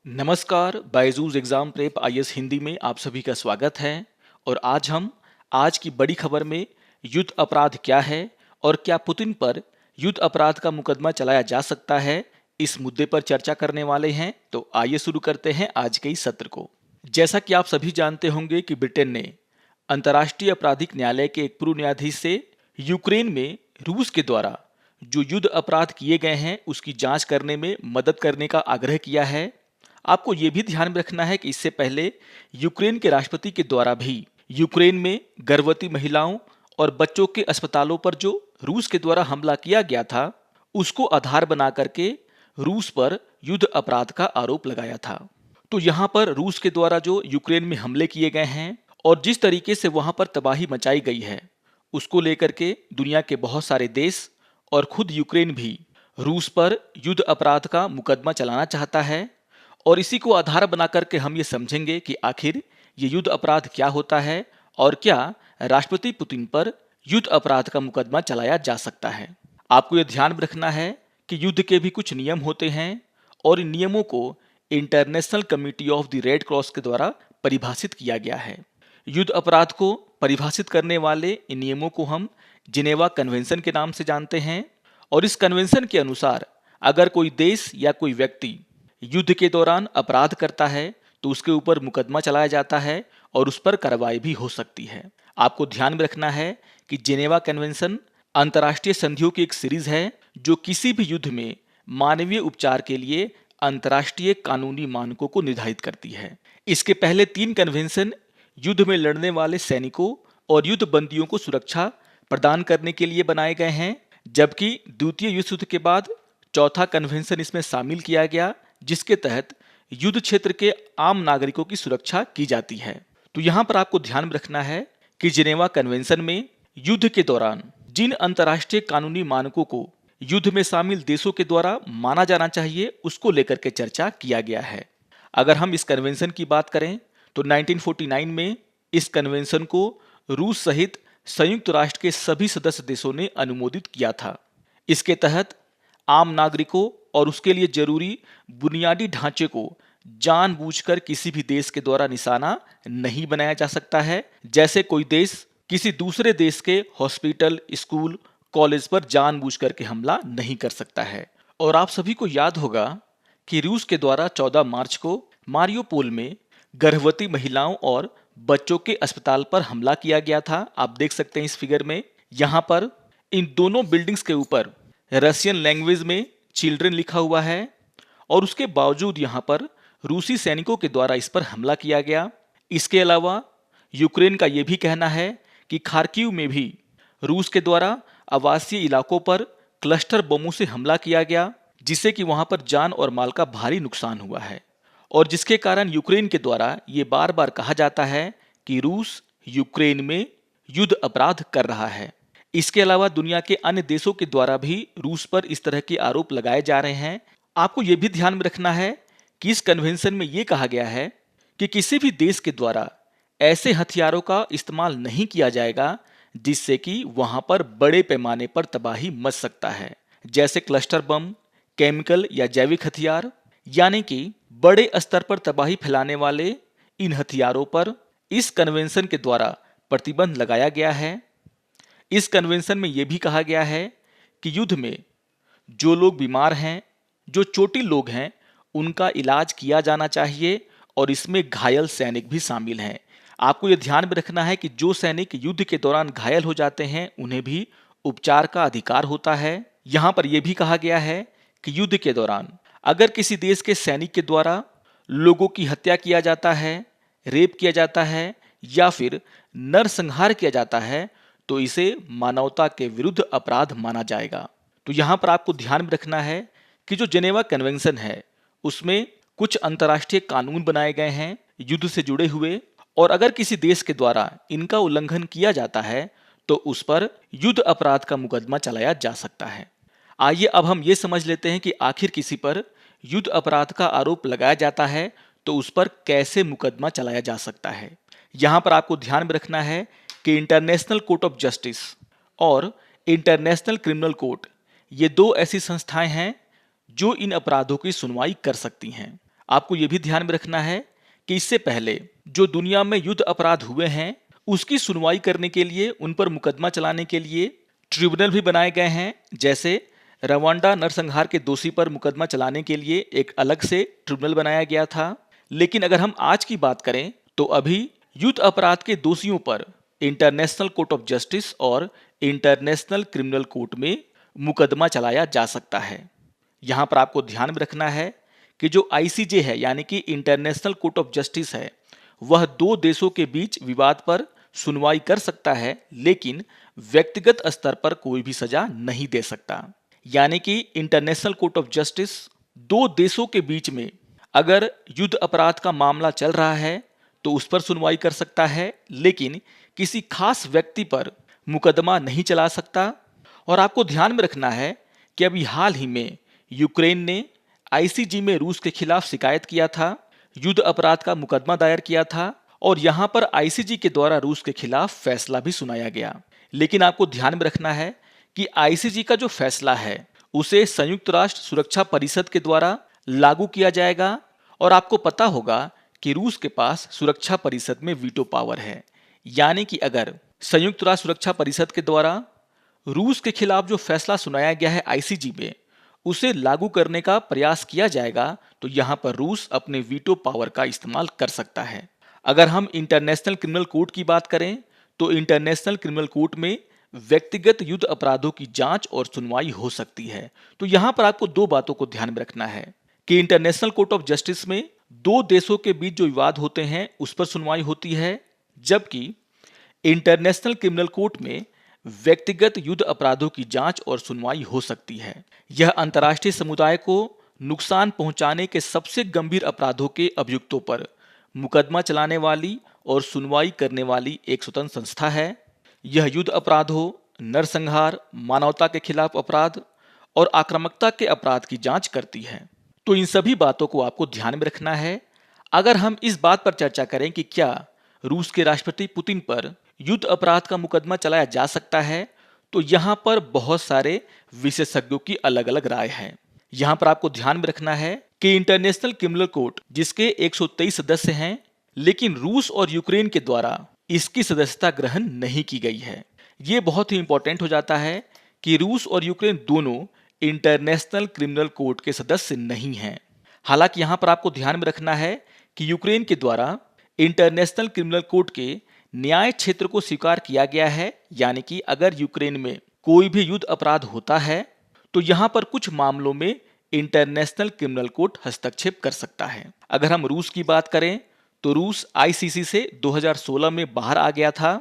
नमस्कार, Byju's exam prep IAS Hindi में आप सभी का स्वागत है। और आज हम आज की बड़ी खबर में युद्ध अपराध क्या है और क्या पुतिन पर युद्ध अपराध का मुकदमा चलाया जा सकता है, इस मुद्दे पर चर्चा करने वाले हैं। तो आइए शुरू करते हैं आज के इस सत्र को। जैसा कि आप सभी जानते होंगे कि ब्रिटेन ने अंतर्राष्ट्रीय आपराधिक न्यायालय के एक पूर्व न्यायाधीश से यूक्रेन में रूस के द्वारा जो युद्ध अपराध किए गए हैं उसकी जांच करने में मदद करने का आग्रह किया है। आपको ये भी ध्यान में रखना है कि इससे पहले यूक्रेन के राष्ट्रपति के द्वारा भी यूक्रेन में गर्भवती महिलाओं और बच्चों के अस्पतालों पर जो रूस के द्वारा हमला किया गया था उसको आधार बना करके रूस पर युद्ध अपराध का आरोप लगाया था। तो यहाँ पर रूस के द्वारा जो यूक्रेन में हमले किए गए हैं और जिस तरीके से वहाँ पर तबाही मचाई गई है उसको लेकर के दुनिया के बहुत सारे देश और खुद यूक्रेन भी रूस पर युद्ध अपराध का मुकदमा चलाना चाहता है। और इसी को आधार बना करके हम ये समझेंगे कि आखिर ये युद्ध अपराध क्या होता है और क्या राष्ट्रपति पुतिन पर युद्ध अपराध का मुकदमा चलाया जा सकता है। आपको ये ध्यान में रखना है कि युद्ध के भी कुछ नियम होते हैं और इन नियमों को international committee of the red cross के द्वारा परिभाषित किया गया है। युद्ध अपराध को परिभाषित करने वाले इन नियमों को हम जिनेवा कन्वेंशन के नाम से जानते हैं। और इस कन्वेंशन के अनुसार अगर कोई देश या कोई व्यक्ति युद्ध के दौरान अपराध करता है तो उसके ऊपर मुकदमा चलाया जाता है और उस पर कार्रवाई भी हो सकती है। आपको ध्यान में रखना है कि जेनेवा कन्वेंशन अंतर्राष्ट्रीय संधियों की एक सीरीज है जो किसी भी युद्ध में मानवीय उपचार के लिए अंतर्राष्ट्रीय कानूनी मानकों को निर्धारित करती है। इसके पहले 3 कन्वेंशन युद्ध में लड़ने वाले सैनिकों और युद्ध बंदियों को सुरक्षा प्रदान करने के लिए बनाए गए हैं, जबकि द्वितीय विश्व युद्ध के बाद चौथा कन्वेंशन इसमें शामिल किया गया जिसके तहत युद्ध क्षेत्र के आम नागरिकों की सुरक्षा की जाती है। तो यहाँ पर आपको ध्यान में रखना है कि जिनेवा कन्वेंशन में युद्ध के दौरान जिन अंतर्राष्ट्रीय कानूनी मानकों को युद्ध में शामिल देशों के द्वारा माना जाना चाहिए उसको लेकर के चर्चा किया गया है। अगर हम इस कन्वेंशन की बात करें तो 1949 में इस कन्वेंशन को रूस सहित संयुक्त राष्ट्र के सभी सदस्य देशों ने अनुमोदित किया था। इसके तहत आम नागरिकों और उसके लिए जरूरी बुनियादी ढांचे को जानबूझकर किसी भी देश के द्वारा निशाना नहीं बनाया जा सकता है। जैसे कोई देश किसी दूसरे देश के हॉस्पिटल, स्कूल, कॉलेज पर जानबूझकर के हमला नहीं कर सकता है। और आप सभी को याद होगा कि रूस के द्वारा 14 मार्च को मारियोपोल में गर्भवती महिलाओं और बच्चों के अस्पताल पर हमला किया गया था। आप देख सकते हैं इस फिगर में, यहाँ पर इन दोनों बिल्डिंग्स के ऊपर रशियन लैंग्वेज में चिल्ड्रन लिखा हुआ है और उसके बावजूद यहाँ पर रूसी सैनिकों के द्वारा इस पर हमला किया गया। इसके अलावा यूक्रेन का ये भी कहना है कि खार्किव में भी रूस के द्वारा आवासीय इलाकों पर क्लस्टर बमों से हमला किया गया जिससे कि वहाँ पर जान और माल का भारी नुकसान हुआ है और जिसके कारण यूक्रेन के द्वारा ये बार बार कहा जाता है कि रूस यूक्रेन में युद्ध अपराध कर रहा है। इसके अलावा दुनिया के अन्य देशों के द्वारा भी रूस पर इस तरह के आरोप लगाए जा रहे हैं। आपको यह भी ध्यान में रखना है कि इस कन्वेंशन में यह कहा गया है कि किसी भी देश के द्वारा ऐसे हथियारों का इस्तेमाल नहीं किया जाएगा जिससे कि वहां पर बड़े पैमाने पर तबाही मच सकता है, जैसे क्लस्टर बम, केमिकल या जैविक हथियार। यानी कि बड़े स्तर पर तबाही फैलाने वाले इन हथियारों पर इस कन्वेंशन के द्वारा प्रतिबंध लगाया गया है। इस कन्वेंशन में यह भी कहा गया है कि युद्ध में जो लोग बीमार हैं, जो चोटिल लोग हैं, उनका इलाज किया जाना चाहिए और इसमें घायल सैनिक भी शामिल हैं। आपको यह ध्यान में रखना है कि जो सैनिक युद्ध के दौरान घायल हो जाते हैं उन्हें भी उपचार का अधिकार होता है। यहाँ पर यह भी कहा गया है कि युद्ध के दौरान अगर किसी देश के सैनिक के द्वारा लोगों की हत्या किया जाता है, रेप किया जाता है या फिर नरसंहार किया जाता है तो इसे मानवता के विरुद्ध अपराध माना जाएगा। तो यहाँ पर आपको ध्यान में रखना है कि जो जेनेवा कन्वेंशन है उसमें कुछ अंतर्राष्ट्रीय कानून बनाए गए हैं युद्ध से जुड़े हुए, और अगर किसी देश के द्वारा इनका उल्लंघन किया जाता है तो उस पर युद्ध अपराध का मुकदमा चलाया जा सकता है। आइए अब हम ये समझ लेते हैं कि आखिर किसी पर युद्ध अपराध का आरोप लगाया जाता है तो उस पर कैसे मुकदमा चलाया जा सकता है। यहाँ पर आपको ध्यान में रखना है कि इंटरनेशनल कोर्ट ऑफ जस्टिस और इंटरनेशनल क्रिमिनल कोर्ट ये 2 ऐसी संस्थाएं हैं जो इन अपराधों की सुनवाई कर सकती हैं। आपको ये भी ध्यान में रखना है कि इससे पहले जो दुनिया में युद्ध अपराध हुए हैं उसकी सुनवाई करने के लिए, उन पर मुकदमा चलाने के लिए ट्रिब्यूनल भी बनाए गए हैं। जैसे रवांडा नरसंहार के दोषी पर मुकदमा चलाने के लिए एक अलग से ट्रिब्यूनल बनाया गया था। लेकिन अगर हम आज की बात करें तो अभी युद्ध अपराध के दोषियों पर इंटरनेशनल कोर्ट ऑफ जस्टिस और इंटरनेशनल क्रिमिनल कोर्ट में मुकदमा चलाया जा सकता है। यहाँ पर आपको ध्यान में रखना है कि जो आईसीजे है यानी कि इंटरनेशनल कोर्ट ऑफ जस्टिस है, वह दो देशों के बीच विवाद पर सुनवाई कर सकता है, लेकिन व्यक्तिगत स्तर पर कोई भी सजा नहीं दे सकता। यानी कि इंटरनेशनल कोर्ट ऑफ जस्टिस दो देशों के बीच में अगर युद्ध अपराध का मामला चल रहा है तो उस पर सुनवाई कर सकता है, लेकिन किसी खास व्यक्ति पर मुकदमा नहीं चला सकता। और आपको ध्यान में रखना है कि अभी हाल ही में यूक्रेन ने आईसीजे में रूस के खिलाफ शिकायत किया था, युद्ध अपराध का मुकदमा दायर किया था और यहां पर आईसीजे के द्वारा रूस के खिलाफ फैसला भी सुनाया गया। लेकिन आपको ध्यान में रखना है कि आईसीजे का जो फैसला है उसे संयुक्त राष्ट्र सुरक्षा परिषद के द्वारा लागू किया जाएगा। और आपको पता होगा कि रूस के पास सुरक्षा परिषद में वीटो पावर है, यानी कि अगर संयुक्त राष्ट्र सुरक्षा परिषद के द्वारा रूस के खिलाफ जो फैसला सुनाया गया है आईसीजे में, उसे लागू करने का प्रयास किया जाएगा तो यहां पर रूस अपने वीटो पावर का इस्तेमाल कर सकता है। अगर हम इंटरनेशनल क्रिमिनल कोर्ट की बात करें तो इंटरनेशनल क्रिमिनल कोर्ट में व्यक्तिगत युद्ध अपराधों की जांच और सुनवाई हो सकती है। तो यहां पर आपको दो बातों को ध्यान में रखना है कि इंटरनेशनल कोर्ट ऑफ जस्टिस में दो देशों के बीच जो विवाद होते हैं उस पर सुनवाई होती है, जबकि इंटरनेशनल क्रिमिनल कोर्ट में व्यक्तिगत युद्ध अपराधों की जांच और सुनवाई हो सकती है। यह अंतर्राष्ट्रीय समुदाय को नुकसान पहुंचाने के सबसे गंभीर अपराधों के अभियुक्तों पर मुकदमा चलाने वाली और सुनवाई करने वाली एक स्वतंत्र संस्था है। यह युद्ध अपराध हो, नरसंहार, मानवता के खिलाफ अपराध और आक्रामकता के अपराध की जांच करती है। तो इन सभी बातों को आपको ध्यान में रखना है। अगर हम इस बात पर चर्चा करें कि क्या रूस के राष्ट्रपति पुतिन पर युद्ध अपराध का मुकदमा चलाया जा सकता है, तो यहां पर बहुत सारे विशेषज्ञों की अलग अलग राय है। यहां पर आपको ध्यान में रखना है कि इंटरनेशनल क्रिमिनल कोर्ट जिसके 123 सदस्य हैं, लेकिन रूस और यूक्रेन के द्वारा इसकी सदस्यता ग्रहण नहीं की गई है। ये बहुत ही इंपॉर्टेंट हो जाता है कि रूस और यूक्रेन दोनों इंटरनेशनल क्रिमिनल कोर्ट के सदस्य नहीं हैं। हालांकि यहां पर आपको ध्यान में रखना है कि यूक्रेन के द्वारा इंटरनेशनल क्रिमिनल कोर्ट के न्याय क्षेत्र को स्वीकार किया गया है, यानी कि अगर यूक्रेन में कोई भी युद्ध अपराध होता है तो यहां पर कुछ मामलों में इंटरनेशनल क्रिमिनल कोर्ट हस्तक्षेप कर सकता है। अगर हम रूस की बात करें तो रूस आईसीसी से 2016 में बाहर आ गया था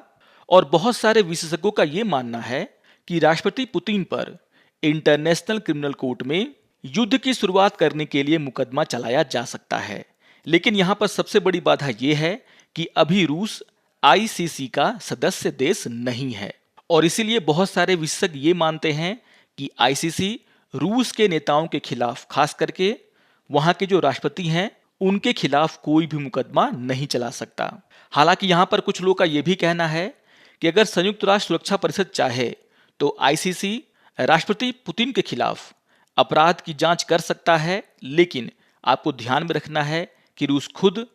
और बहुत सारे विशेषज्ञों का यह मानना है कि राष्ट्रपति पुतिन पर इंटरनेशनल क्रिमिनल कोर्ट में युद्ध की शुरुआत करने के लिए मुकदमा चलाया जा सकता है। लेकिन यहां पर सबसे बड़ी बाधा यह है कि अभी रूस आईसीसी का सदस्य देश नहीं है और इसीलिए बहुत सारे विशेषज्ञ ये मानते हैं कि आईसीसी रूस के नेताओं के खिलाफ, खास करके वहां के जो राष्ट्रपति हैं उनके खिलाफ कोई भी मुकदमा नहीं चला सकता। हालांकि यहां पर कुछ लोगों का यह भी कहना है कि अगर संयुक्त राष्ट्र सुरक्षा परिषद चाहे तो आईसीसी राष्ट्रपति पुतिन के खिलाफ अपराध की जांच कर सकता है, लेकिन आपको ध्यान में रखना है कि रूस खुद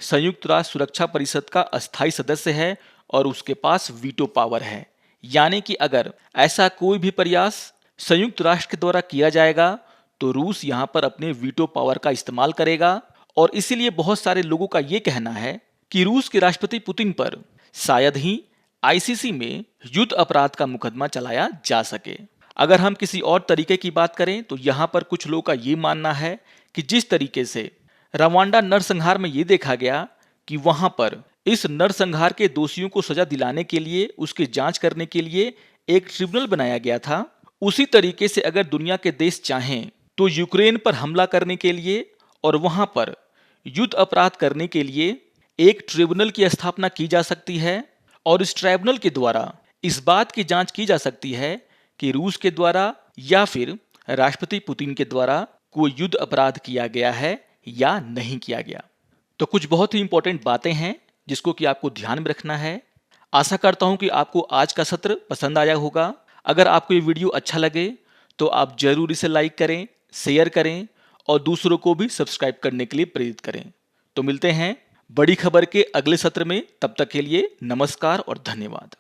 संयुक्त राष्ट्र सुरक्षा परिषद का अस्थायी सदस्य है और उसके पास वीटो पावर है। यानी कि अगर ऐसा कोई भी प्रयास संयुक्त राष्ट्र के द्वारा किया जाएगा तो रूस यहां पर अपने वीटो पावर का इस्तेमाल करेगा और इसीलिए बहुत सारे लोगों का यह कहना है कि रूस के राष्ट्रपति पुतिन पर शायद ही आईसीसी में युद्ध अपराध का मुकदमा चलाया जा सके। अगर हम किसी और तरीके की बात करें तो यहां पर कुछ लोगों का यह मानना है कि जिस तरीके से रवांडा नरसंहार में यह देखा गया कि वहां पर इस नरसंहार के दोषियों को सजा दिलाने के लिए, उसकी जांच करने के लिए एक ट्रिब्यूनल बनाया गया था, उसी तरीके से अगर दुनिया के देश चाहें तो यूक्रेन पर हमला करने के लिए और वहां पर युद्ध अपराध करने के लिए एक ट्रिब्यूनल की स्थापना की जा सकती है और इस ट्रिब्यूनल के द्वारा इस बात की जांच की जा सकती है कि रूस के द्वारा या फिर राष्ट्रपति पुतिन के द्वारा कोई युद्ध अपराध किया गया है या नहीं किया गया। तो कुछ बहुत ही इंपॉर्टेंट बातें हैं जिसको कि आपको ध्यान में रखना है। आशा करता हूं कि आपको आज का सत्र पसंद आया होगा। अगर आपको ये वीडियो अच्छा लगे तो आप जरूर इसे लाइक करें, शेयर करें और दूसरों को भी सब्सक्राइब करने के लिए प्रेरित करें। तो मिलते हैं बड़ी खबर के अगले सत्र में, तब तक के लिए नमस्कार और धन्यवाद।